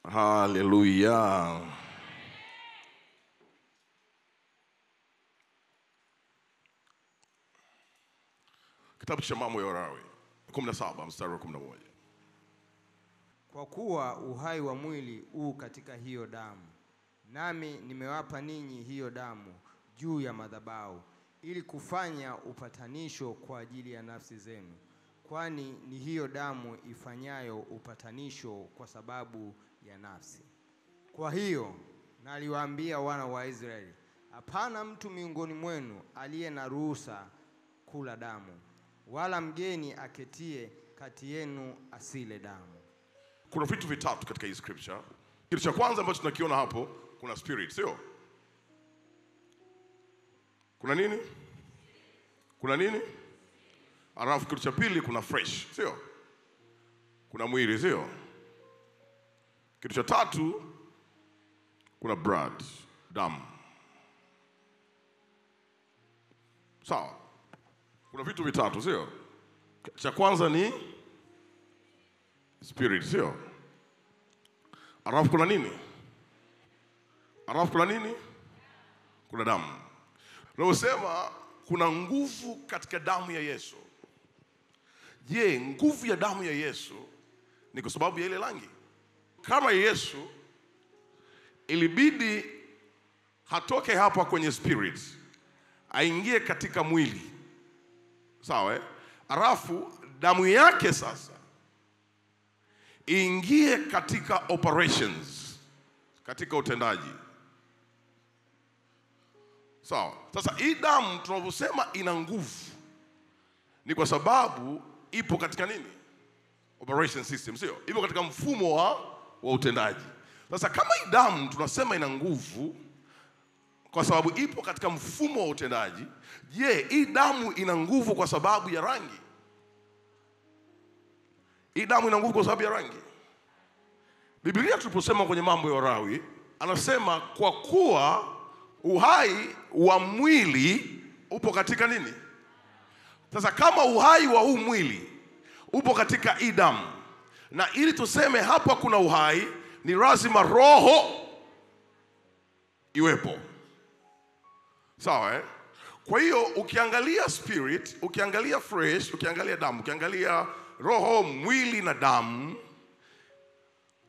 Haleluya. Kitabu cha Mambo ya Walawi 17 mstari wa 11. Kwa kuwa uhai wa mwili katika hiyo damu, nami nimewapa ninyi hiyo damu juu ya madhabahu, ili kufanya upatanisho kwa ajili ya nafsi zenu, kwani ni hiyo damu ifanyayo upatanisho kwa sababu ya nafsi. Kwa hiyo naliwaambia wana wa Israeli, hapana mtu miongoni mwenu aliye na ruhusa kula damu, wala mgeni aketie kati yenu asile damu. Kuna vitu vitatu katika hii scripture. Kitu cha kwanza ambacho tunakiona hapo, kuna spirit, sio? Kuna nini? Kuna nini? Alafu kitu cha pili kuna fresh, sio? Kuna mwili, sio? Kitu cha tatu kuna blood, damu. Sawa? Kuna vitu vitatu, sio? Cha kwanza ni spirit, sio? Alafu kuna nini? Alafu kuna nini? Kuna damu. Naosema kuna nguvu katika damu ya Yesu. Je, nguvu ya damu ya Yesu ni kwa sababu ya ile rangi? Kama Yesu ilibidi hatoke hapa kwenye spirit, aingie katika mwili, sawa? Alafu damu yake sasa ingie katika operations, katika utendaji. Sawa. Sasa hii damu tunavyosema ina nguvu ni kwa sababu ipo katika nini? Operation system, sio? Ipo katika mfumo wa utendaji. Sasa kama hii damu tunasema ina nguvu kwa sababu ipo katika mfumo wa utendaji, je, hii damu ina nguvu kwa sababu ya rangi? Hii damu ina nguvu kwa sababu ya rangi? Biblia tuliposema kwenye Mambo ya Walawi, anasema kwa kuwa uhai wa mwili upo katika nini? Sasa kama uhai wa huu mwili upo katika hii damu, na ili tuseme hapa kuna uhai, ni lazima roho iwepo. Sawa, Kwa hiyo ukiangalia spirit, ukiangalia fresh, ukiangalia damu, ukiangalia roho, mwili na damu,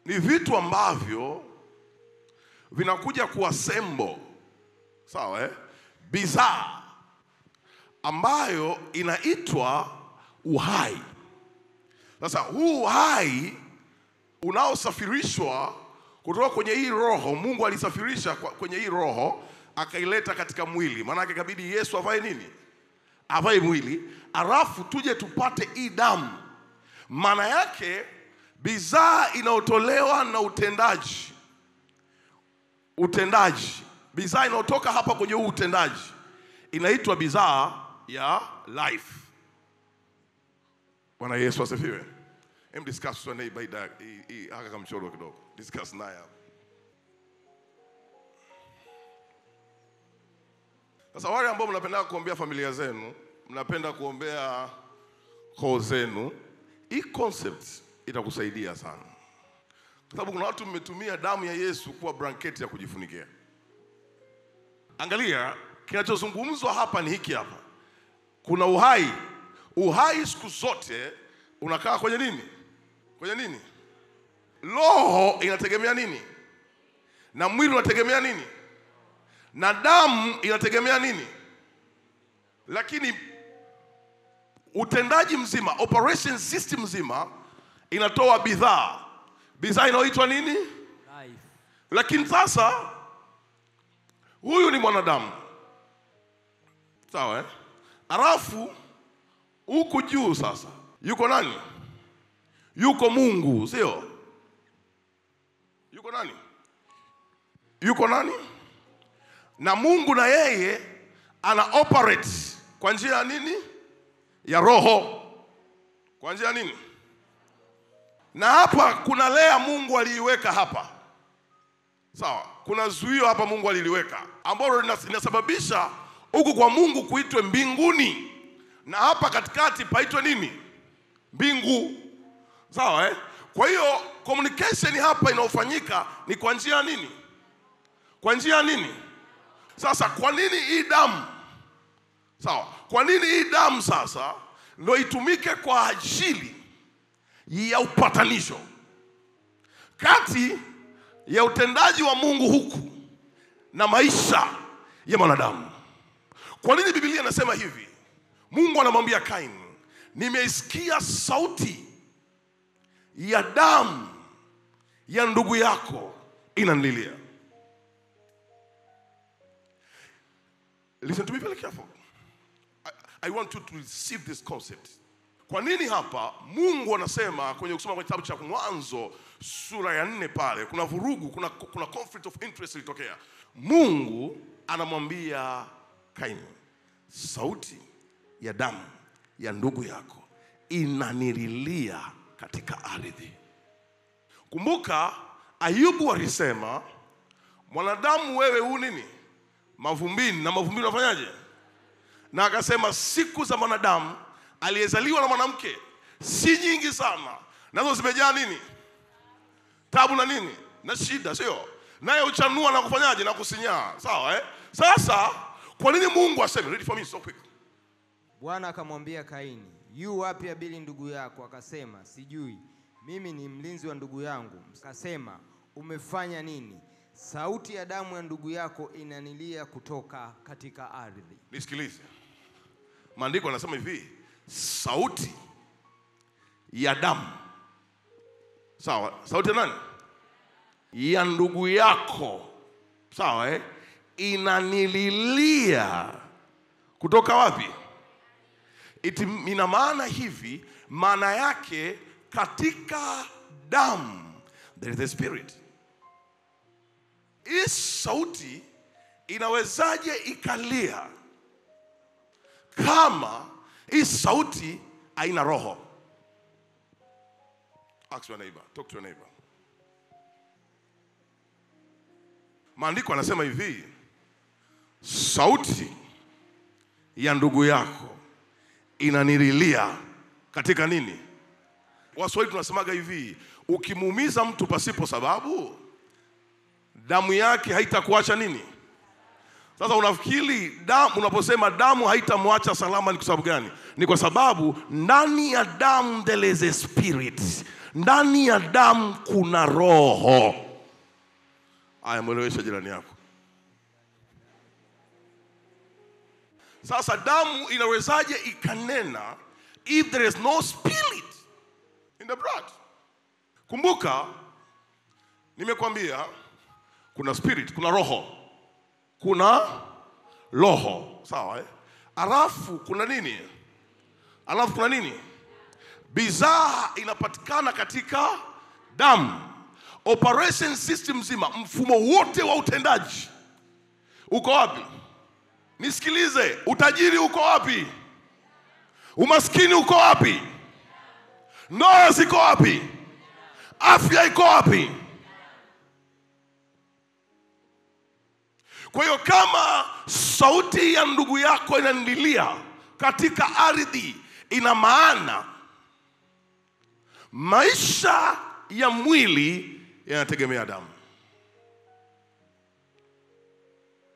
ni vitu ambavyo vinakuja kuassemble, sawa, bidhaa ambayo inaitwa uhai. Sasa huu uhai unaosafirishwa kutoka kwenye hii roho, Mungu alisafirisha kwenye hii roho akaileta katika mwili. Maana yake ikabidi Yesu avae nini? Avae mwili, alafu tuje tupate hii damu. Maana yake bidhaa inayotolewa na utendaji, bidhaa inayotoka hapa kwenye huu utendaji inaitwa bidhaa ya life. Bwana Yesu asifiwe. Discuss na neighbor hii haka kama mchoro kidogo. Discuss naye hapa. Sasa wale ambao mnapenda kuombea familia zenu, mnapenda kuombea koo zenu, hii concept itakusaidia sana. Kwa sababu kuna watu mmetumia damu ya Yesu kuwa blanketi ya kujifunikia. Angalia, kinachozungumzwa hapa ni hiki hapa. Kuna uhai. Uhai siku zote unakaa kwenye nini? Kwenye nini? Roho inategemea nini? Na mwili unategemea nini? Na damu inategemea nini? Lakini utendaji mzima, operation system mzima inatoa bidhaa. Bidhaa inaitwa nini? Life. Lakini sasa huyu ni mwanadamu, sawa, Alafu huku juu sasa yuko nani? Yuko Mungu, sio? Yuko nani? Yuko nani? Na Mungu na yeye ana operate kwa njia ya nini? Ya roho. Kwa njia nini? Na hapa kuna lea Mungu aliiweka hapa, sawa? Kuna zuio hapa Mungu aliliweka ambalo linasababisha huku kwa Mungu kuitwe mbinguni, na hapa katikati paitwe nini? Mbingu. Sawa, Kwa hiyo communication hapa inayofanyika ni kwa njia nini? Kwa njia nini? Sasa kwa nini hii damu? Sawa. Kwa nini hii damu sasa ndio itumike kwa ajili ya upatanisho kati ya utendaji wa Mungu huku na maisha ya mwanadamu? Kwa nini Biblia inasema hivi? Mungu anamwambia Kaini, nimeisikia sauti ya damu ya ndugu yako inanililia. Listen to me very careful. I want you to receive this concept. Kwa nini hapa Mungu anasema kwenye kusoma kwa kitabu cha Mwanzo sura ya 4 pale kuna vurugu, kuna conflict of interest ilitokea. Mungu anamwambia Kaini, sauti ya damu ya ndugu yako inanililia katika ardhi. Kumbuka Ayubu alisema, mwanadamu wewe u nini? Mavumbini, na mavumbini unafanyaje? Na akasema siku za mwanadamu aliyezaliwa na mwanamke si nyingi sana, nazo zimejaa nini? Tabu na nini? Na shida, sio? Naye uchanua na kufanyaje? Na kusinyaa. Sawa Sasa kwa nini Mungu aseme? Read for me so quick. Bwana akamwambia Kaini, yu wapi Abeli ndugu yako? Akasema, sijui, mimi ni mlinzi wa ndugu yangu. Akasema, umefanya nini? Sauti ya damu ya ndugu yako inanilia kutoka katika ardhi. Nisikilize. Maandiko yanasema hivi, sauti ya damu. Sawa, sauti ya nani? Ya ndugu yako. Sawa inanililia kutoka wapi? Ina maana hivi, maana yake katika damu there is a spirit. Hii sauti inawezaje ikalia kama hii sauti haina roho? Ask your neighbor, talk to your neighbor. Maandiko anasema hivi, sauti ya ndugu yako inanililia katika nini? Waswahili tunasemaga hivi, ukimuumiza mtu pasipo sababu, damu yake haitakuacha nini? Sasa unafikiri damu, unaposema damu haitamwacha salama, ni kwa sababu gani? Ni kwa sababu ndani ya damu there is a spirit. Ndani ya damu kuna roho. Aya, mwelewesha jirani yako. Sasa damu inawezaje ikanena if there is no spirit in the blood? Kumbuka nimekwambia kuna spirit, kuna roho. Kuna roho, sawa Alafu kuna nini? Alafu kuna nini? Bidhaa inapatikana katika damu. Operation system zima, mfumo wote wa utendaji uko wapi? Nisikilize, utajiri uko wapi? Umaskini uko wapi? Ndoa ziko wapi? Afya iko wapi? Kwa hiyo kama sauti ya ndugu yako inanililia katika ardhi, ina maana maisha ya mwili yanategemea damu,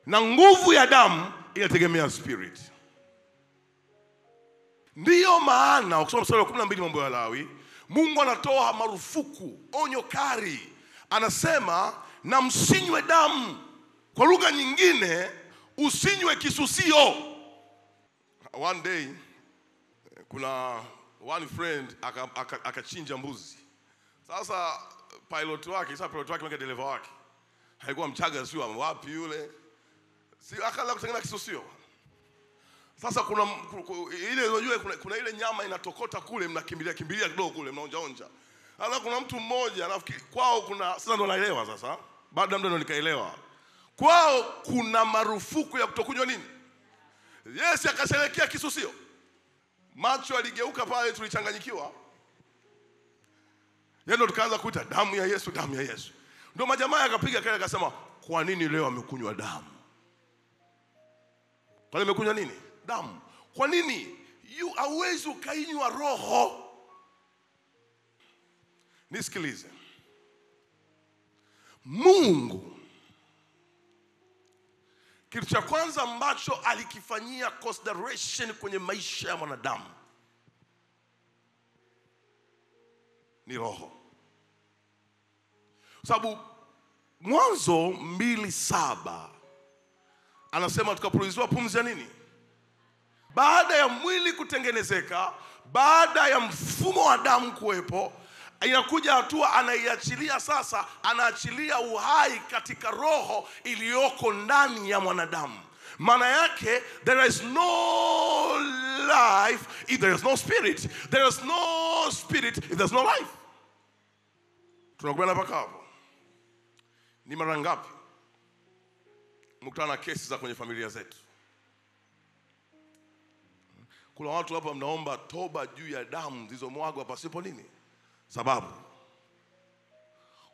na nguvu ya damu inategemea spirit. Ndiyo maana ukisoma sura ya 12 mambo ya Lawi, Mungu anatoa marufuku, onyo kali. Anasema na msinywe damu. Kwa lugha nyingine, usinywe kisusio. One day kuna one friend akachinja mbuzi. Sasa pilot wake na dereva wake haikuwa Mchaga, sio wapi yule, si akala kutengeneza kisusio. Sasa kuna ile unajua kuna ile nyama inatokota kule, mnakimbilia kidogo kule, mnaonja. Sasa kuna mtu mmoja nafikiri kwao kuna, sasa ndo naelewa sasa, baada ya muda ndo nikaelewa. Kwao kuna marufuku ya kutokunywa nini? Yes, akasherekea kisusio. Macho aligeuka pale, tulichanganyikiwa. Ndio tukaanza kuita damu ya Yesu, damu ya Yesu. Ndio majamaa akapiga kelele akasema, kwa nini leo amekunywa damu? Kwa nini amekunywa nini? Damu. Kwa nini? Hauwezi ukainywa roho. Nisikilize. Mungu, kitu cha kwanza ambacho alikifanyia consideration kwenye maisha ya mwanadamu ni roho. Sababu Mwanzo 2:7 anasema tukapulizwa pumzi ya nini? Baada ya mwili kutengenezeka, baada ya mfumo wa damu kuwepo, inakuja hatua anaiachilia sasa, anaachilia uhai katika roho iliyoko ndani ya mwanadamu. Maana yake there is no life if there is no spirit. There is no spirit if there is no life. Tunakubaliana mpaka hapo? Ni mara ngapi mkutana na kesi za kwenye familia zetu? Kuna watu hapa mnaomba toba juu ya damu zilizomwagwa pasipo nini? Sababu.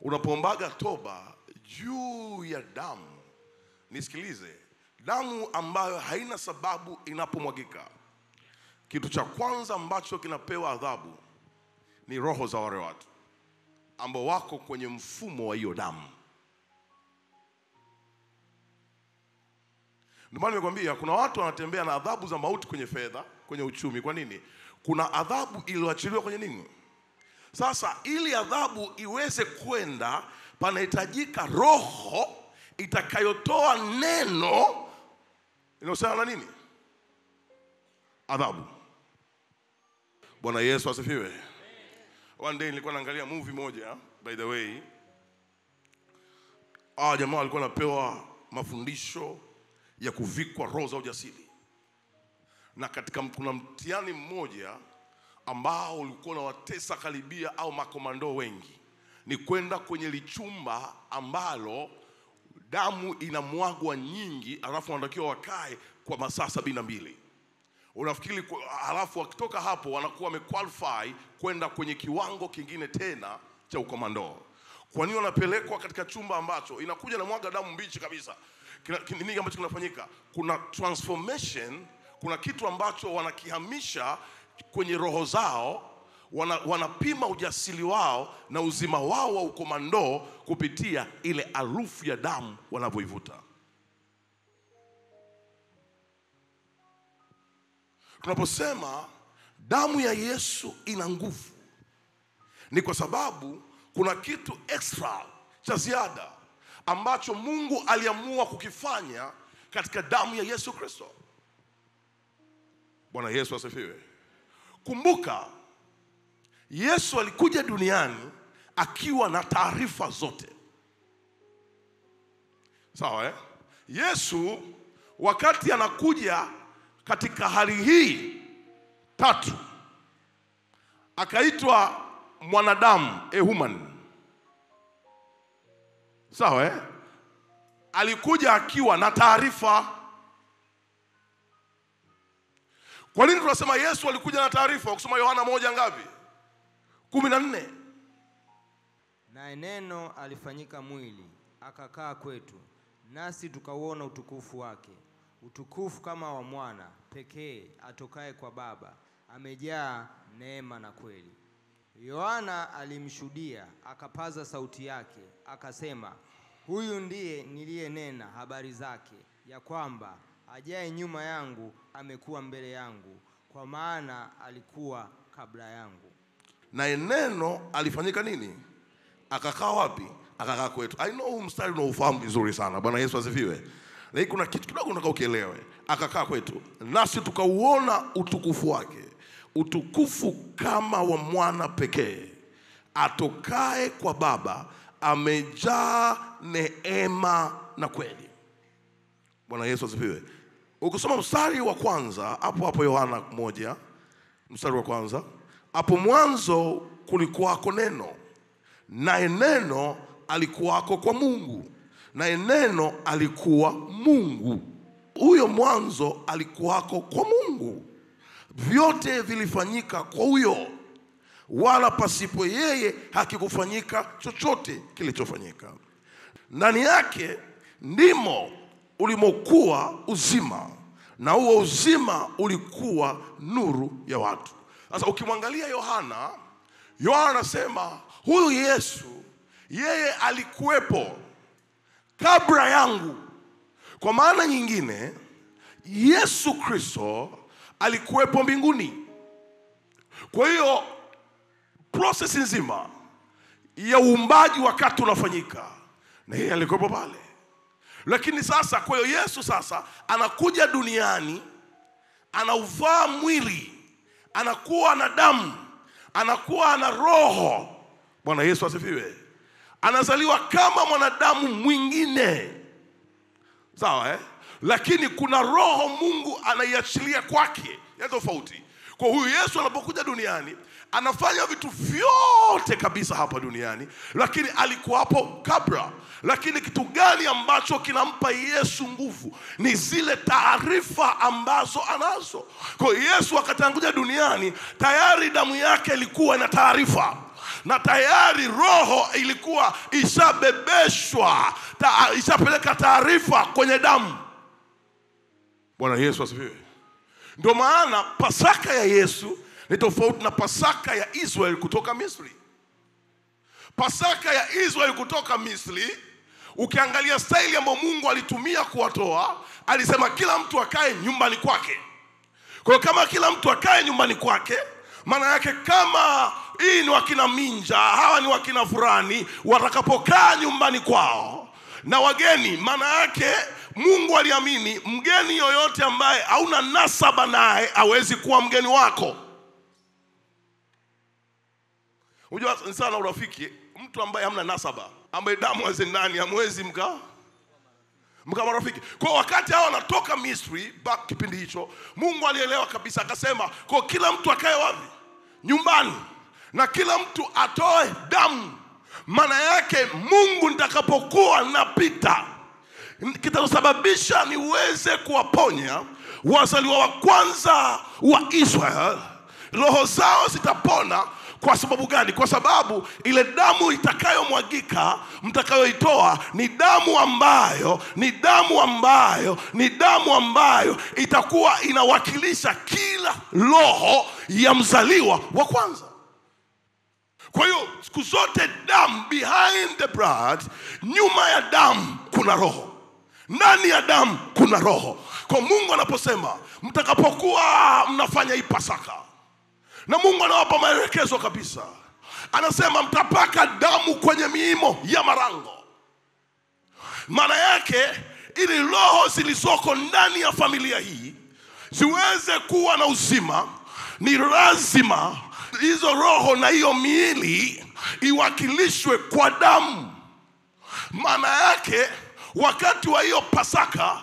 Unapoombaga toba juu ya damu, nisikilize, damu ambayo haina sababu inapomwagika, kitu cha kwanza ambacho kinapewa adhabu ni roho za wale watu ambao wako kwenye mfumo wa hiyo damu. Ndio maana nimekwambia kuna watu wanatembea na adhabu za mauti kwenye fedha, kwenye uchumi. Kwa nini? Kuna adhabu iliyoachiliwa kwenye nini? Sasa ili adhabu iweze kwenda, panahitajika roho itakayotoa neno inayosema na nini? Adhabu. Bwana Yesu asifiwe. One day nilikuwa naangalia movie moja, by the way. Jamaa walikuwa wanapewa mafundisho ya kuvikwa roho za ujasiri. Na katika kuna mtihani mmoja ambao ulikuwa unawatesa karibia au makomando wengi, ni kwenda kwenye lichumba ambalo damu inamwagwa nyingi, alafu wanatakiwa wakae kwa masaa 72. Unafikiri alafu wakitoka hapo wanakuwa wamequalify kwenda kwenye kiwango kingine tena cha ukomando. Kwa nini wanapelekwa katika chumba ambacho inakuja na mwaga damu mbichi kabisa? Nini ambacho kinafanyika? Kuna transformation, kuna kitu ambacho wanakihamisha kwenye roho zao, wanapima ujasiri wao na uzima wao wa ukomando kupitia ile harufu ya damu wanavyoivuta. Tunaposema damu ya Yesu ina nguvu, ni kwa sababu kuna kitu extra cha ziada ambacho Mungu aliamua kukifanya katika damu ya Yesu Kristo. Bwana Yesu asifiwe. Kumbuka, Yesu alikuja duniani akiwa na taarifa zote. Sawa Yesu wakati anakuja katika hali hii tatu, akaitwa mwanadamu, a human. Sawa alikuja akiwa na taarifa. Kwa nini tunasema Yesu alikuja na taarifa? Ukisoma Yohana 1 ngapi? 14. Naye neno alifanyika mwili, akakaa kwetu, nasi tukauona utukufu wake, utukufu kama wa mwana pekee atokaye kwa Baba, amejaa neema na kweli. Yohana alimshuhudia, akapaza sauti yake, akasema, huyu ndiye niliyenena habari zake, ya kwamba ajaye nyuma yangu amekuwa mbele yangu, kwa maana alikuwa kabla yangu. Na neno alifanyika nini? Akakaa wapi? Akakaa kwetu. I know mstari unaofahamu vizuri sana. Bwana Yesu asifiwe. Na kuna kitu kidogo nataka ukielewe. Akakaa kwetu, nasi tukauona utukufu wake, utukufu kama wa mwana pekee atokaye kwa Baba, amejaa neema na kweli. Bwana Yesu asifiwe. Ukisoma mstari wa kwanza hapo Yohana 1 mstari wa kwanza, hapo mwanzo kulikuwako neno, naye neno alikuwako kwa Mungu, naye neno alikuwa Mungu. Huyo mwanzo alikuwako kwa Mungu. Vyote vilifanyika kwa huyo, wala pasipo yeye hakikufanyika chochote kilichofanyika. Ndani yake ndimo ulimokuwa uzima, na huo uzima ulikuwa nuru ya watu. Sasa ukimwangalia Yohana anasema huyu Yesu yeye alikuwepo kabla yangu. Kwa maana nyingine, Yesu Kristo alikuwepo mbinguni. Kwa hiyo process nzima ya uumbaji wakati unafanyika, na yeye alikuwepo pale. Lakini sasa, kwa hiyo Yesu sasa anakuja duniani, anauvaa mwili, anakuwa na damu, anakuwa na roho. Bwana Yesu asifiwe. Anazaliwa kama mwanadamu mwingine. Sawa Lakini kuna roho Mungu anaiachilia kwake ya tofauti. Kwa huyu Yesu anapokuja duniani, anafanya vitu vyote kabisa hapa duniani, lakini alikuwa hapo kabla. Lakini kitu gani ambacho kinampa Yesu nguvu? Ni zile taarifa ambazo anazo. Kwa Yesu wakati anakuja duniani, tayari damu yake ilikuwa na taarifa, na tayari roho ilikuwa ishabebeshwa, ishapeleka taarifa kwenye damu. Bwana Yesu asifiwe. Ndio maana Pasaka ya Yesu ni tofauti na Pasaka ya Israeli kutoka Misri. Pasaka ya Israeli kutoka Misri, ukiangalia staili ambayo Mungu alitumia kuwatoa, alisema kila mtu akae nyumbani kwake. Kwa hiyo kama kila mtu akae nyumbani kwake, maana yake kama hii ni wakina Minja, hawa ni wakina Furani, watakapokaa nyumbani kwao na wageni, maana yake Mungu aliamini mgeni yoyote ambaye hauna nasaba naye hawezi kuwa mgeni wako. Unajua sana urafiki, mtu ambaye hamna nasaba, ambaye damu hazendani, hamwezi mka marafiki. Kwa wakati hao wanatoka Misri, back kipindi hicho, Mungu alielewa kabisa, akasema kwa kila mtu akae wapi? Nyumbani. Na kila mtu atoe damu. Maana yake Mungu nitakapokuwa napita, kitasababisha niweze kuwaponya wazaliwa wa kwanza wa Israel. Roho zao zitapona. Kwa sababu gani? Kwa sababu ile damu itakayomwagika, mtakayoitoa, ni damu ambayo itakuwa inawakilisha kila roho ya mzaliwa wa kwanza. Kwa hiyo siku zote damu, behind the blood, nyuma ya damu kuna roho, ndani ya damu kuna roho. Kwa Mungu anaposema mtakapokuwa mnafanya hii Pasaka, na Mungu anawapa maelekezo kabisa, anasema mtapaka damu kwenye miimo ya marango. Maana yake ili roho zilizoko ndani ya familia hii ziweze kuwa na uzima, ni lazima hizo roho na hiyo miili iwakilishwe kwa damu. Maana yake wakati wa hiyo Pasaka,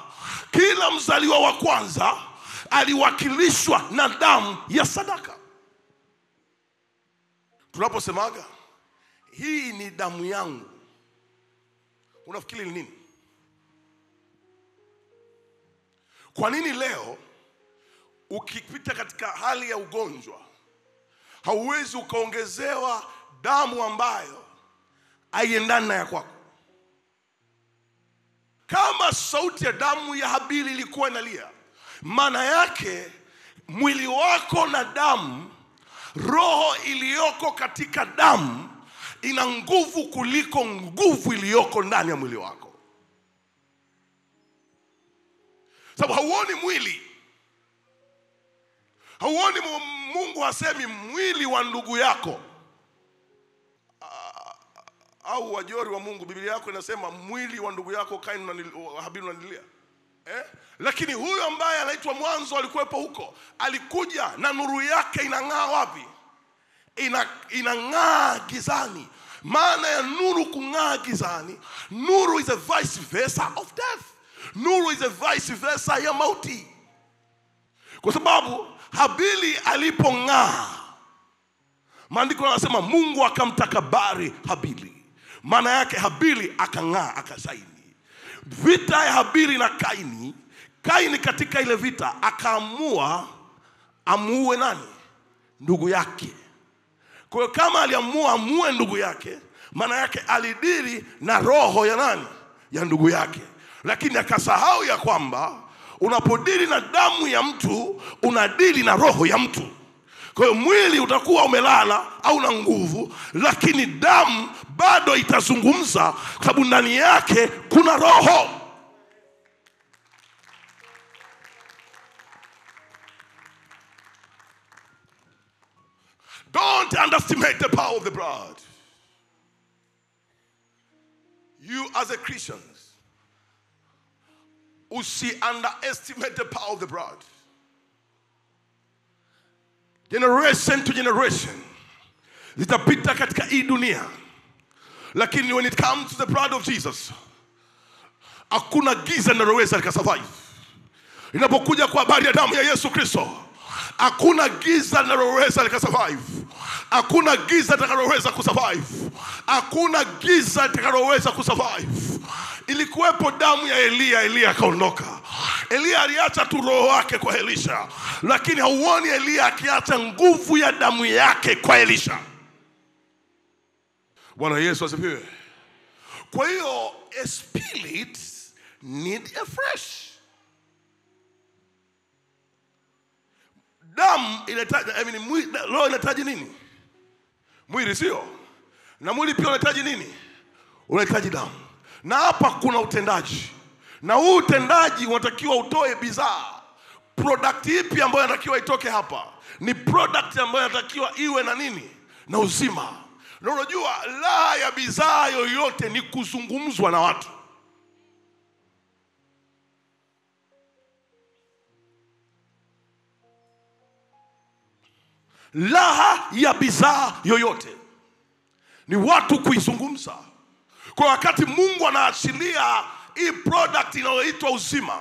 kila mzaliwa wa kwanza aliwakilishwa na damu ya sadaka. Tunaposemaga hii ni damu yangu, unafikiri ni nini? Kwa nini leo ukipita katika hali ya ugonjwa hauwezi ukaongezewa damu ambayo haiendani na ya kwako? Kama sauti ya damu ya Habili ilikuwa inalia, maana yake mwili wako na damu, roho iliyoko katika damu ina nguvu kuliko nguvu iliyoko ndani ya mwili wako. Sababu hauoni mwili, hauoni. Mungu hasemi mwili wa ndugu yako au wajori wa Mungu. Biblia yako inasema mwili wa ndugu yako Kaini na Habili unanilia. Lakini huyo ambaye anaitwa mwanzo alikuwepo huko, alikuja na nuru yake inang'aa wapi? Inang'aa gizani. Maana ya nuru kung'aa gizani, nuru is a vice versa of death. Nuru is a vice versa ya mauti. Kwa sababu Habili alipong'aa, maandiko yanasema Mungu akamtakabari Habili. Maana yake Habili akang'aa, akasaini. Vita ya Habili na Kaini katika ile vita akaamua amuue nani? Ndugu yake. Kwa hiyo kama aliamua amuue ndugu yake, maana yake alidili na roho ya nani? Ya ndugu yake. Lakini akasahau ya kwamba unapodili na damu ya mtu unadili na roho ya mtu. Kwa hiyo mwili utakuwa umelala au na nguvu, lakini damu bado itazungumza kwa sababu ndani yake kuna roho. Don't underestimate the power of the blood. You as a Christian, underestimate the power of the blood. Generation to generation zitapita katika hii dunia, lakini when it comes to the blood of Jesus, hakuna giza linaloweza likasurvive. Inapokuja kwa habari ya damu ya Yesu Kristo, hakuna giza linaloweza likasurvive. Hakuna giza litakaloweza kusurvive. Hakuna giza litakaloweza kusurvive. Ilikuwepo damu ya Elia akaondoka. Elia aliacha tu roho wake kwa Elisha, lakini hauoni Elia akiacha nguvu ya damu yake kwa Elisha. Bwana Yesu asifiwe. Kwa hiyo a spirit need a flesh. Damu inahitaji, roho inahitaji nini? Mwili, sio? Na mwili pia unahitaji nini? Unahitaji damu. Na hapa kuna utendaji. Na huu utendaji unatakiwa utoe bidhaa. Product ipi ambayo inatakiwa itoke hapa? Ni product ambayo inatakiwa iwe na nini? Na uzima. Na unajua la ya bidhaa yoyote ni kuzungumzwa na watu. Laha ya bidhaa yoyote ni watu kuizungumza. Kwa wakati Mungu anaachilia hii product inayoitwa uzima,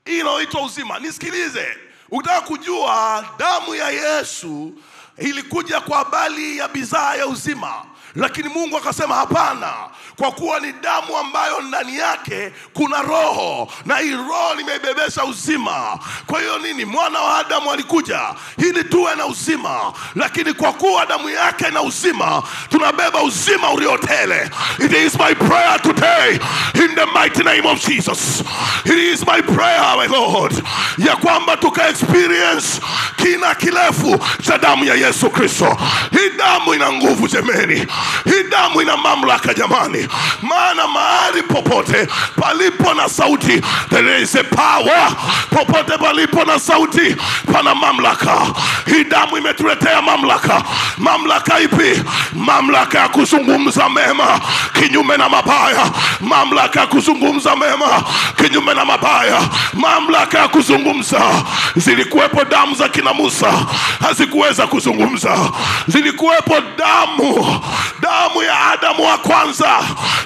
inayoitwa uzima, nisikilize, ukitaka kujua damu ya Yesu ilikuja kwa habari ya bidhaa ya uzima, lakini Mungu akasema hapana, kwa kuwa ni damu ambayo ndani yake kuna roho, na hii roho nimeibebesha uzima. Kwa hiyo nini? Mwana wa Adamu alikuja ili tuwe na uzima, lakini kwa kuwa damu yake na uzima, tunabeba uzima uliotele. It is my prayer today in the mighty name of Jesus. It is my prayer, my Lord, ya kwamba tuka experience kina kirefu cha damu ya Yesu Kristo. Hii damu ina nguvu jameni. Hii damu ina mamlaka jamani. Maana mahali popote palipo na sauti, there is a power. Popote palipo na sauti pana mamlaka. Hii damu imetuletea mamlaka. Mamlaka ipi? Mamlaka ya kuzungumza mema kinyume na mabaya. Mamlaka ya kuzungumza mema kinyume na mabaya. Mamlaka ya kuzungumza. Zilikuwepo damu za kina Musa, hazikuweza kuzungumza. Zilikuwepo damu ya Adamu wa kwanza,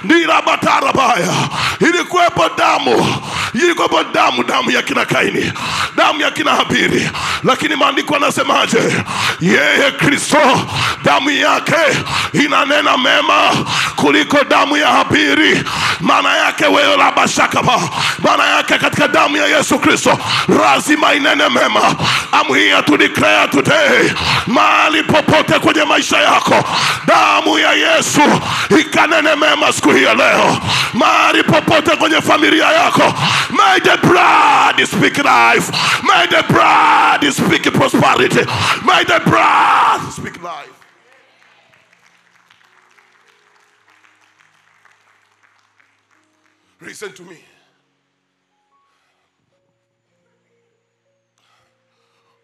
ndira batarabaya. Ilikuwepo damu ya kina Kaini, damu ya kina Habili. Lakini maandiko yanasemaje? Yeye Kristo damu yake inanena mema kuliko damu ya Habili. Maana yake wewe la bashakaba, maana yake katika damu ya Yesu Kristo lazima inene mema. I'm here to declare today, mahali popote kwenye maisha yako, damu ya Yesu ikanene mema siku hii ya leo. Mahali popote kwenye familia yako, may the blood speak life. May the blood speak prosperity. May the blood speak life. Listen to me.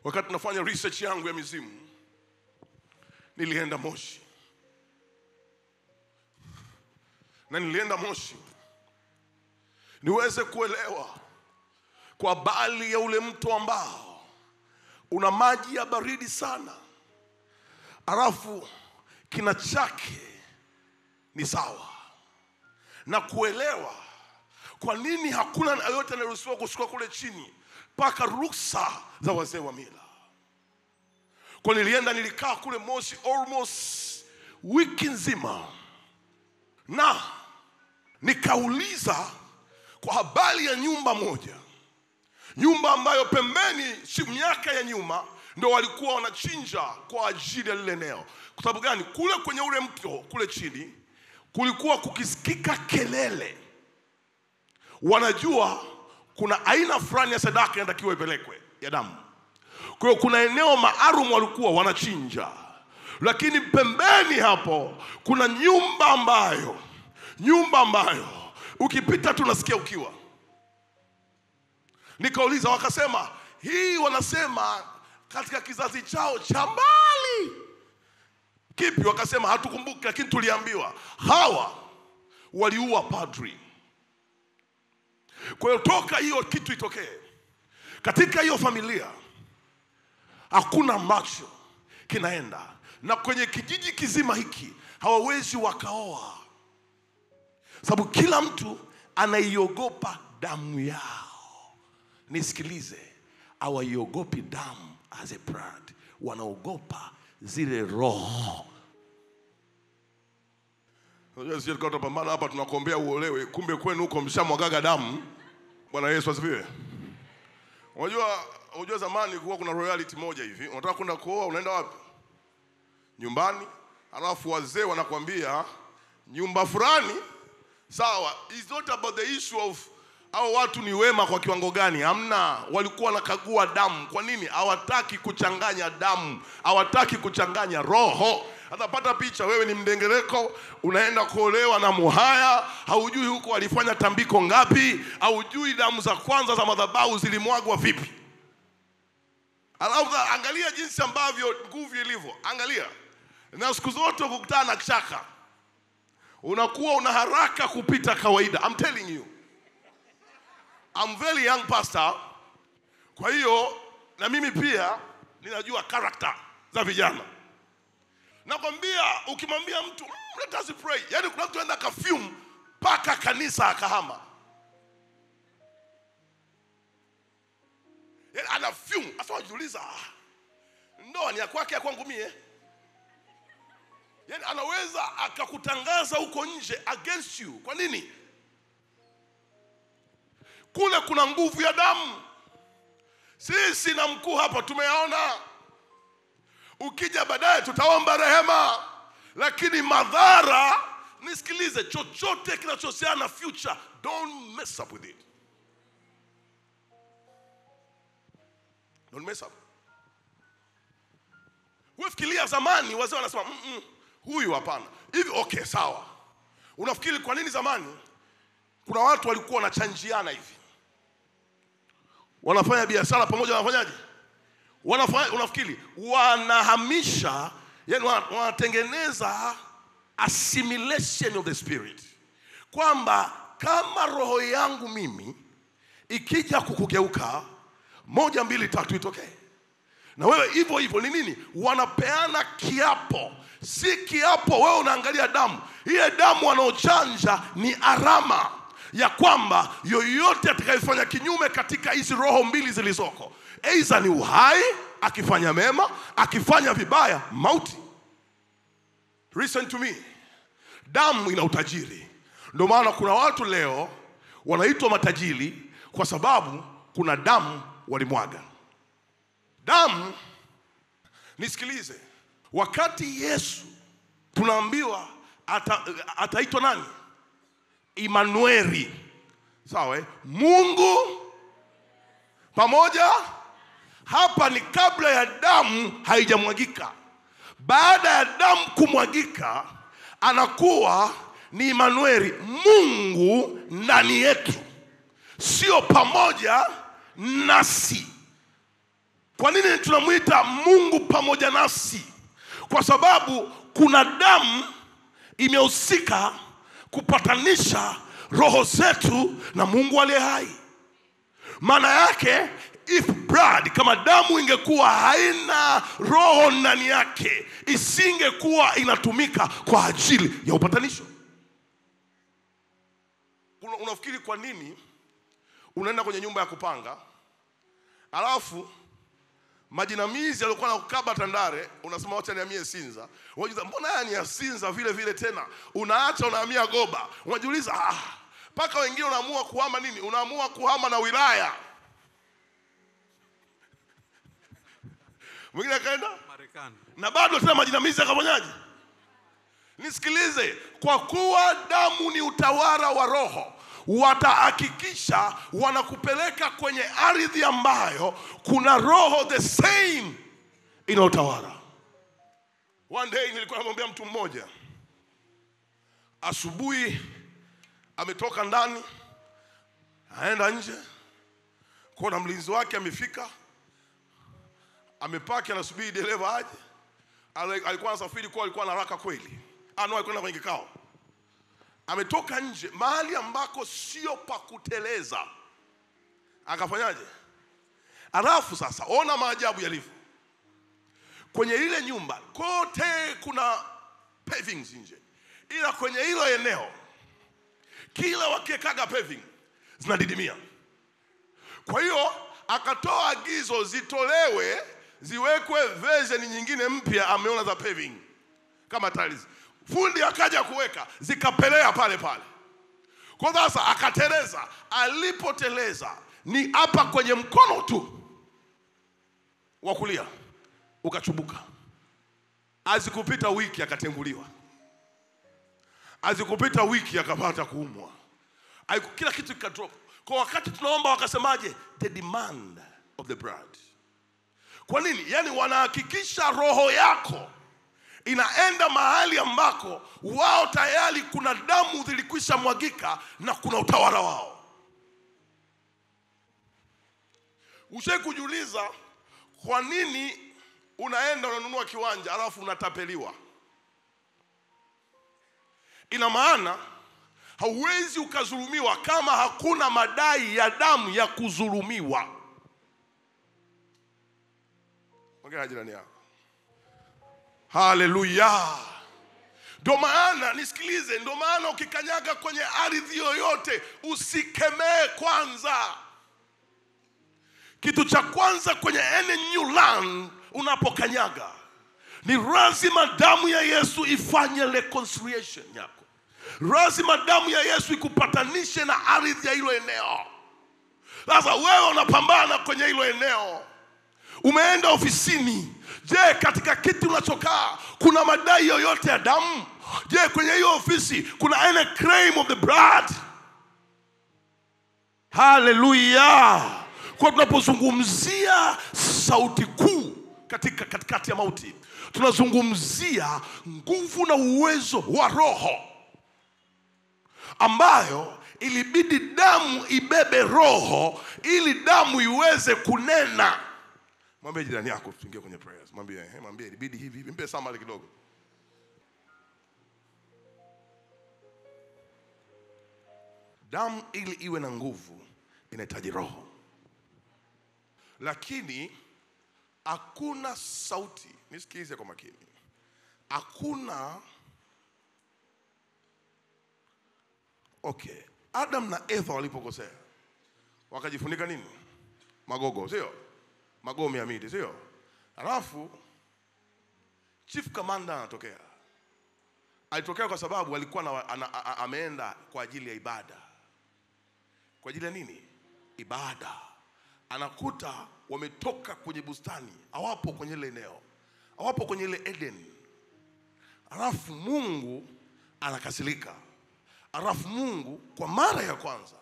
Wakati nafanya research yangu ya mizimu, nilienda Moshi. Na nilienda Moshi niweze kuelewa kwa bali ya ule mto ambao una maji ya baridi sana, alafu kina chake ni sawa, na kuelewa kwa nini hakuna yote anaruhusiwa kushuka kule chini mpaka ruksa za wazee wa mila. Kwa nilikaa kule Moshi almost wiki nzima, na nikauliza kwa habari ya nyumba moja, nyumba ambayo pembeni miaka ya nyuma ndio walikuwa wanachinja kwa ajili ya lile eneo. Kwa sababu gani? Kule kwenye ule mto kule chini kulikuwa kukisikika kelele. Wanajua kuna aina fulani ya sadaka inatakiwa ipelekwe ya damu. Kwa hiyo kuna eneo maalum walikuwa wanachinja. Lakini pembeni hapo kuna nyumba ambayo ukipita tunasikia ukiwa. Nikauliza, wakasema hii wanasema katika kizazi chao cha mbali. Kipi? Wakasema hatukumbuki, lakini tuliambiwa hawa waliua padri. Kwa hiyo toka hiyo kitu itokee katika hiyo familia, hakuna macho kinaenda, na kwenye kijiji kizima hiki hawawezi wakaoa, sababu kila mtu anaiogopa damu yao. Nisikilize, hawaiogopi damu as a brand, wanaogopa zile roho. Unajua sisi tukao tunapambana hapa tunakuombea uolewe, kumbe kwenu huko mshamwagaga damu. Bwana Yesu asifiwe. Unajua zamani kulikuwa kuna royalty moja hivi, unataka kwenda kuoa unaenda wapi? Nyumbani, alafu wazee wanakuambia nyumba fulani sawa. It's not about the issue of hao watu ni wema kwa kiwango gani. Hamna, walikuwa wanakagua damu. Kwa nini? Hawataki kuchanganya damu, hawataki kuchanganya roho. Atapata picha, wewe ni mdengereko, unaenda kuolewa na muhaya, haujui huko alifanya tambiko ngapi, haujui damu za kwanza za madhabahu zilimwagwa vipi. Alafu angalia jinsi ambavyo nguvu ilivyo. Angalia, na siku zote ukikutana na kichaka unakuwa una haraka kupita kawaida. I'm telling you, I'm very young pastor. Kwa hiyo na mimi pia ninajua character za vijana. Nakwambia ukimwambia mtu let us pray, yani kuna mtu anaenda kafyum paka kanisa akahama. Yani anafyum, asa wajiuliza ndoa ni ya kwake ya kwangu mie. Yani anaweza akakutangaza huko nje against you. Kwa nini? Kule kuna nguvu ya damu. Sisi na mkuu hapa tumeyaona. Ukija baadaye tutaomba rehema. Lakini madhara, nisikilize, chochote kinachohusiana na future, don't mess up with it. Don't mess up. Unafikiria zamani wazee wanasema huyu hapana. Hivi okay sawa. Unafikiri kwa nini zamani kuna watu walikuwa wanachanjiana hivi? Wanafanya biashara pamoja, wanafanyaje? Unafikiri wanahamisha, yani wanatengeneza assimilation of the spirit, kwamba kama roho yangu mimi ikija kukugeuka 1 2 3 itokee na wewe hivyo hivyo. Ni nini? Wanapeana kiapo. Si kiapo wewe unaangalia damu. Ile damu wanaochanja ni alama ya kwamba yoyote atakayefanya kinyume katika hizi roho mbili zilizoko, aidha ni uhai akifanya mema, akifanya vibaya mauti. Listen to me. Damu ina utajiri. Ndio maana kuna watu leo wanaitwa matajiri kwa sababu kuna damu walimwaga. Damu, nisikilize, wakati Yesu tunaambiwa ataitwa nani? Immanueli. Sawa, Mungu pamoja. Hapa ni kabla ya damu haijamwagika. Baada ya damu kumwagika, anakuwa ni Immanueli, Mungu ndani yetu, sio pamoja nasi. Kwa nini tunamuita Mungu pamoja nasi? Kwa sababu kuna damu imehusika kupatanisha roho zetu na Mungu aliye hai. Maana yake if blood, kama damu ingekuwa haina roho ndani yake, isingekuwa inatumika kwa ajili ya upatanisho. Unafikiri kwa nini unaenda kwenye nyumba ya kupanga, alafu majinamizi alikuwa anakukaba Tandale, unasema wacha nihamie Sinza. Unajiuliza mbona haya ni ya Sinza vile vile tena? Unaacha unahamia Goba. Unajiuliza paka wengine unaamua kuhama nini? Unaamua kuhama na wilaya. Mwingine akaenda Marekani. Na bado tena majinamizi akafanyaje? Nisikilize, kwa kuwa damu ni utawala wa roho, watahakikisha wanakupeleka kwenye ardhi ambayo kuna roho the same inaotawala. One day nilikuwa namwambia mtu mmoja, asubuhi ametoka ndani, aenda nje, kuna mlinzi wake amefika, amepaki, anasubiri dereva aje. Alikuwa anasafiri kwa, alikuwa na haraka kweli, alikuwa kwenye kikao. Ametoka nje mahali ambako sio pa kuteleza, akafanyaje? Alafu sasa ona maajabu yalivyo. Kwenye ile nyumba kote kuna pavings nje, ila kwenye hilo eneo kila wakiekaga paving zinadidimia. Kwa hiyo akatoa agizo zitolewe, ziwekwe version nyingine mpya, ameona za paving kama tiles. Fundi akaja kuweka, zikapelea pale pale. Kwa sasa akateleza, alipoteleza ni hapa kwenye mkono tu wa kulia ukachubuka. Azikupita wiki akatenguliwa, azikupita wiki akapata kuumwa, kila kitu kikadrop. Kwa wakati tunaomba wakasemaje? The demand of the blood. Kwa nini? Yani wanahakikisha roho yako inaenda mahali ambako wao tayari kuna damu zilikwisha mwagika na kuna utawala wao. Ushawahi kujiuliza kwa nini unaenda unanunua kiwanja alafu unatapeliwa? Ina maana hauwezi ukazulumiwa kama hakuna madai ya damu ya kuzulumiwa. Ongea jirani yako. Haleluya. Ndio maana nisikilize, ndio maana ukikanyaga kwenye ardhi yoyote usikemee kwanza. Kitu cha kwanza kwenye any new land unapokanyaga ni lazima damu ya Yesu ifanye reconciliation yako. Lazima damu ya Yesu ikupatanishe na ardhi ya hilo eneo. Sasa wewe unapambana kwenye hilo eneo, umeenda ofisini. Je, katika kiti unachokaa kuna madai yoyote ya damu? Je, kwenye hiyo ofisi kuna any claim of the blood? Hallelujah. Kwa tunapozungumzia sauti kuu katikati ya mauti, tunazungumzia nguvu na uwezo wa roho ambayo ilibidi damu ibebe roho ili damu iweze kunena. Mwambie jirani yako tuingie kwenye prayers. Mwambie ilibidi hivi. Mpe samali kidogo. Damu ili iwe na nguvu inahitaji roho. Lakini hakuna sauti, nisikize kwa makini. Adam na Eva walipokosea wakajifunika nini? Magogo, sio? Magome ya miti, sio? Alafu chief commander anatokea. Alitokea kwa sababu alikuwa ameenda kwa ajili ya ibada. Kwa ajili ya nini? Ibada. Anakuta wametoka kwenye bustani, hawapo kwenye ile eneo, hawapo kwenye ile Eden. Alafu Mungu anakasirika. Alafu Mungu kwa mara ya kwanza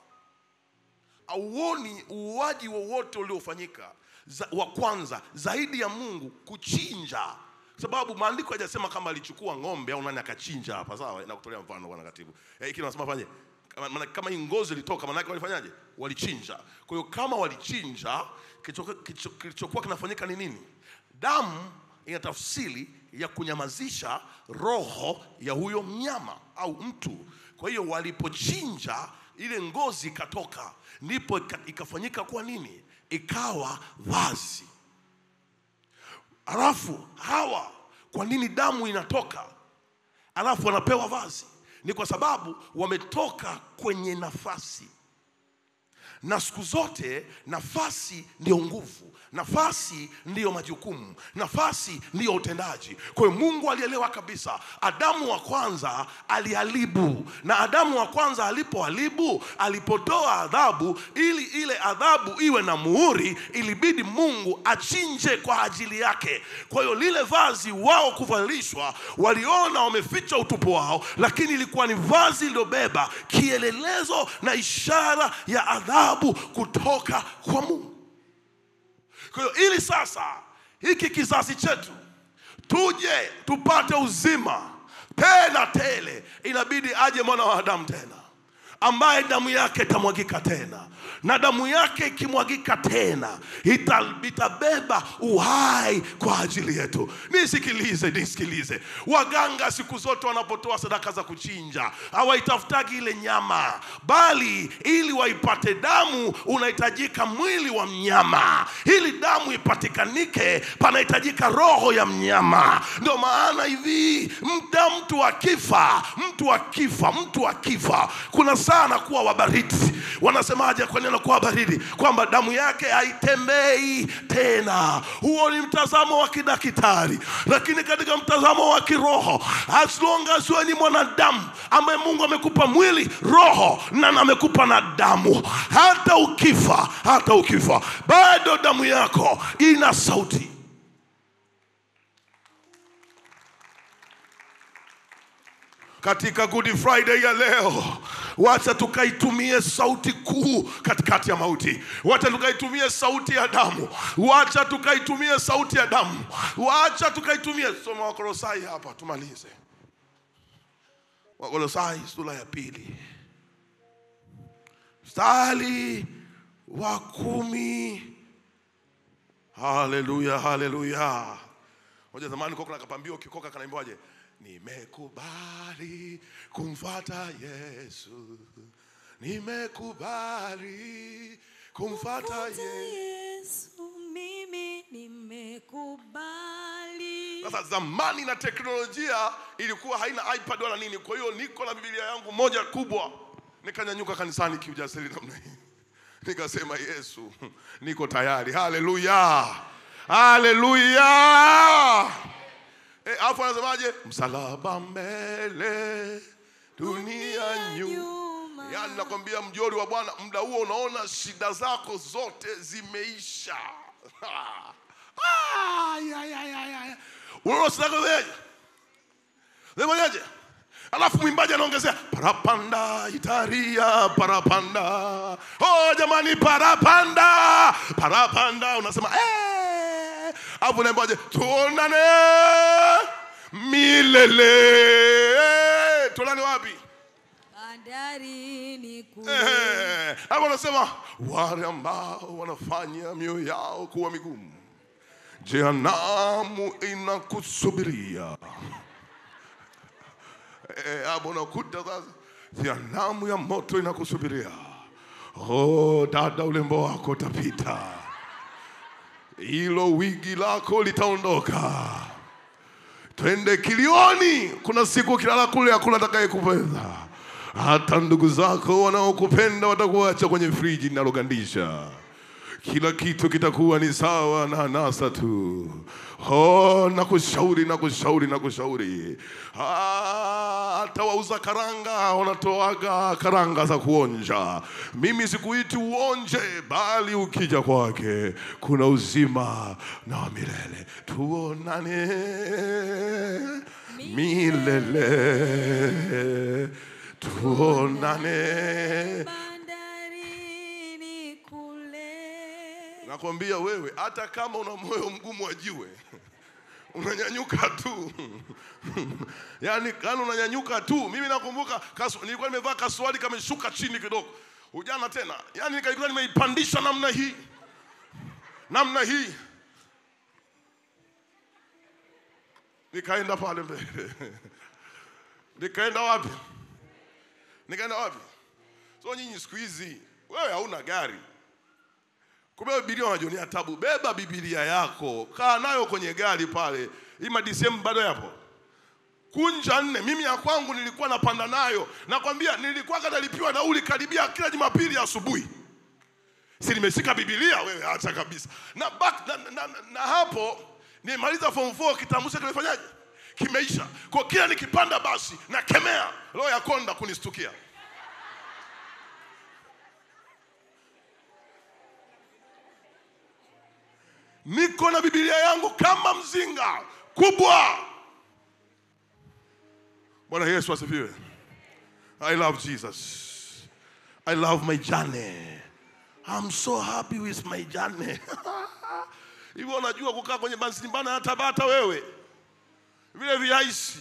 auoni uuaji wowote uliofanyika wa kwanza zaidi ya Mungu kuchinja. Sababu maandiko hayajasema kama alichukua ng'ombe au nani akachinja hapa, sawa? Na kutolea mfano bwana katibu. Kile nasema fanye kama ngozi ilitoka, maana yake walifanyaje? Walichinja. Kwa hiyo kama walichinja, kilichokuwa kinafanyika ni nini? Damu ina tafsiri ya kunyamazisha roho ya huyo mnyama au mtu. Kwa hiyo walipochinja ile ngozi ikatoka, ndipo ikafanyika kwa nini? Ikawa vazi. Alafu Hawa, kwa nini damu inatoka alafu wanapewa vazi? Ni kwa sababu wametoka kwenye nafasi. Na siku zote nafasi ndiyo nguvu, nafasi ndiyo majukumu, nafasi ndiyo utendaji. Kwa hiyo Mungu alielewa kabisa Adamu wa kwanza aliharibu, na Adamu wa kwanza alipoharibu, alipotoa adhabu, ili ile adhabu iwe na muhuri, ilibidi Mungu achinje kwa ajili yake. Kwa hiyo lile vazi wao kuvalishwa, waliona wameficha utupu wao, lakini ilikuwa ni vazi lilobeba kielelezo na ishara ya adhabu kutoka kwa Mungu. Kwa hiyo ili sasa hiki kizazi chetu tuje tupate uzima tena tele, inabidi aje mwana wa Adamu tena, ambaye damu yake itamwagika tena, na damu yake ikimwagika tena itabeba uhai kwa ajili yetu. Nisikilize. Waganga siku zote wanapotoa sadaka za kuchinja, hawaitafutagi ile nyama, bali ili waipate damu unahitajika mwili wa mnyama. Ili damu ipatikanike panahitajika roho ya mnyama. Ndio maana hivi mtu akifa kuna sana kuwa wabaridi. Wanasemaje kwa neno kuwa baridi? Kwamba damu yake haitembei tena. Huo ni mtazamo wa kidaktari, lakini katika mtazamo wa kiroho, as long as wewe ni mwanadamu ambaye Mungu amekupa mwili, roho na amekupa na damu, hata ukifa bado damu yako ina sauti. Katika Good Friday ya leo, wacha tukaitumie sauti kuu katikati ya mauti. Wacha tukaitumie sauti ya damu. Wacha tukaitumie sauti ya damu. Wacha tukaitumie. Soma Wakolosai hapa tumalize. Wakolosai sura ya 2. Mstari wa 10. Haleluya. Moja zamani kwa kuna kapambio kikoka kanaimbaje? Nimekubali kumfuata Yesu. Nimekubali kumfuata Yesu. Mimi nimekubali. Sasa zamani na teknolojia ilikuwa haina iPad wala nini. Kwa hiyo niko na Biblia yangu moja kubwa. Nikanyanyuka kanisani kiujasiri namna hii. Nikasema Yesu, niko tayari. Haleluya. Alafu anasemaje? Msalaba mbele, dunia nyuma. Yaani nakwambia mjoli wa Bwana, muda huo unaona shida zako zote zimeisha. Unaona shida zako wewe? Wewe alafu mwimbaji anaongezea parapanda itaria parapanda. Oh jamani, parapanda unasema hapo naimbaje? Tuonane milele. Tuonane wapi? Bandarini kule. Hapo anasema wale ambao wanafanya mioyo yao kuwa migumu, jehanamu inakusubiria. Hapo nakuta sasa jehanamu ya moto inakusubiria. Oh dada, ulembo wako utapita. Hilo wigi lako litaondoka. Twende kilioni. Kuna siku kilala kule hakuna atakayekupenda. Hata ndugu zako wanaokupenda watakuacha kwenye friji linalogandisha. Kila kitu kitakuwa ni sawa na anasa tu. Oh, nakushauri. Hata wauza karanga wanatoaga karanga za kuonja. Mimi sikuiti uonje, bali ukija kwake kuna uzima na milele. Tuonane milele. Tuonane. Nakwambia wewe, hata kama una moyo mgumu wa jiwe, unanyanyuka tu. Yaani kana unanyanyuka tu. Mimi nakumbuka nilikuwa nimevaa kasuali kameshuka chini kidogo. Ujana tena. Yaani nikaikuwa nimeipandisha namna hii. Nikaenda pale mbele. Nikaenda wapi? So nyinyi siku hizi wewe hauna gari. Kubeba Biblia unajionea tabu. Beba Biblia yako, kaa nayo kwenye gari pale. Hii madisem bado yapo. Kunja 4. Mimi ya kwangu nilikuwa napanda nayo. Nakwambia nilikuwa kadalipiwa nauli karibia kila Jumapili asubuhi. Si nimeshika Biblia, wewe acha kabisa. Na hapo nimaliza form 4, kitambulisho kimefanyaje? Kimeisha. Kwa kila nikipanda basi na kemea roho ya konda kunistukia. Niko na Biblia yangu kama mzinga kubwa. Bwana Yesu asifiwe. I love Jesus. I love my journey. I'm so happy with my journey. Hivi unajua kukaa kwenye Bansimbana na Tabata wewe? Vile viaisi.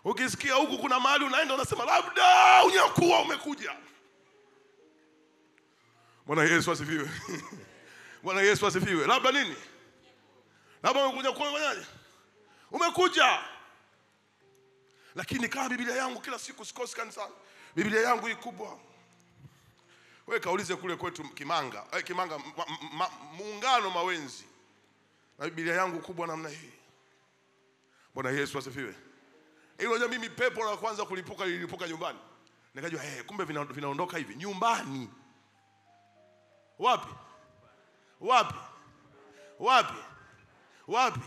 Ukisikia huku kuna mahali unaenda unasema labda unyakuwa umekuja. Bwana Yesu asifiwe. Bwana Yesu asifiwe. Labda nini? Labda umekuja kufanyaje? Umekuja. Lakini kama Biblia yangu kila siku sikosi kanisani. Biblia yangu ikubwa. Wewe kaulize kule kwetu Kimanga. Kimanga Muungano Mawenzi. Na Biblia yangu kubwa namna hii. Bwana Yesu asifiwe. Ile mimi pepo la kwanza kulipuka lilipuka nyumbani. Nikajua kumbe vinaondoka hivi nyumbani. Wapi? Wapi? Wapi? Wapi?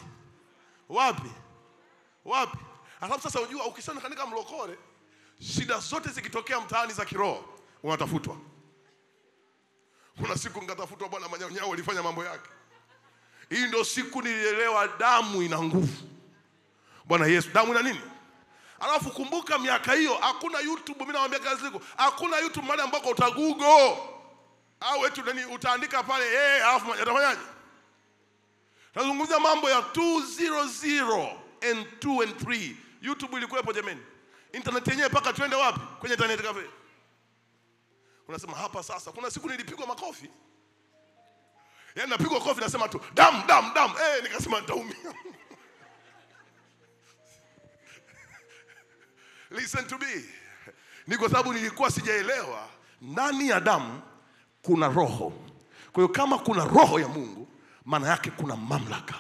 Wapi? Wapi? Alafu sasa unajua ukisema kanika mlokole, shida zote zikitokea mtaani za kiroho unatafutwa. Kuna siku ngatafutwa bwana Manyanyao alifanya mambo yake. Hii ndio siku nilielewa damu ina nguvu. Bwana Yesu, damu ina nini? Alafu kumbuka miaka hiyo hakuna YouTube, mimi nawaambia kazi ziko. Hakuna YouTube mahali ambako utagugo. Au wetu nani utaandika pale alafu atafanyaje? Nazungumzia mambo ya 200 and 2 and 3. YouTube ilikuwepo jameni. Internet yenyewe paka twende wapi? Kwenye internet cafe. Unasema hapa sasa. Kuna siku nilipigwa makofi. Yaani napigwa kofi nasema tu dam. Nikasema nitaumia. Listen to me. Ni kwa sababu nilikuwa sijaelewa ndani ya damu kuna roho. Kwa hiyo kama kuna roho ya Mungu, maana yake kuna mamlaka.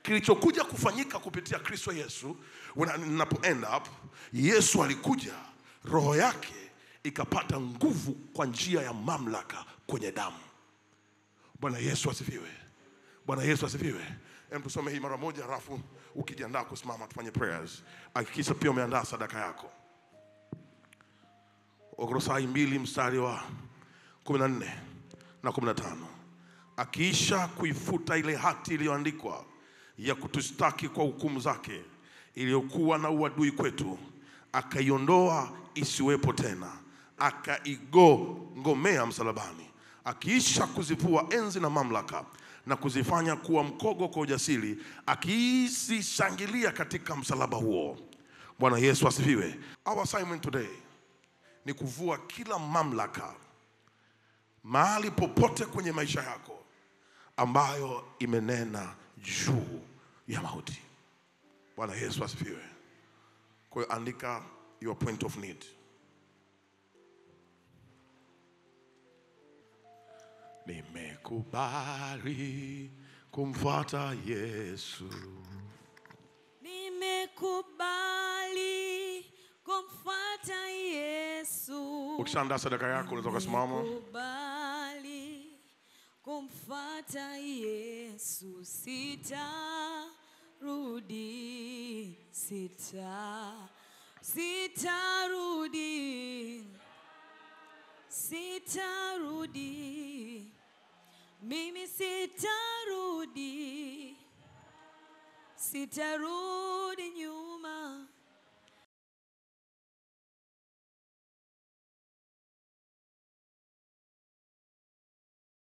Kilichokuja kufanyika kupitia Kristo Yesu, ninapo end up, Yesu alikuja, roho yake ikapata nguvu kwa njia ya mamlaka kwenye damu. Bwana Yesu asifiwe. Bwana Yesu asifiwe. Hebu tusome hii mara moja alafu ukijiandaa kusimama tufanye prayers. Hakikisha pia umeandaa sadaka yako. Wakolosai 2 mstari wa 14 na 15. Akiisha kuifuta ile hati iliyoandikwa ya kutushtaki kwa hukumu zake iliyokuwa na uadui kwetu, akaiondoa isiwepo tena, akaigongomea msalabani. Akiisha kuzivua enzi na mamlaka na kuzifanya kuwa mkogo kwa ujasiri, akizishangilia katika msalaba huo. Bwana Yesu asifiwe. Our assignment today ni kuvua kila mamlaka mahali popote kwenye maisha yako ambayo imenena juu ya mauti. Bwana Yesu asifiwe. Kwa hiyo andika your point of need. Nimekubali kumfuata Yesu. Nimekubali kumfuata Yesu. Ukishaandaa sadaka yako unaweza kusimama. Nimekubali kumfuata Yesu, sitarudi. Mimi sitarudi nyuma.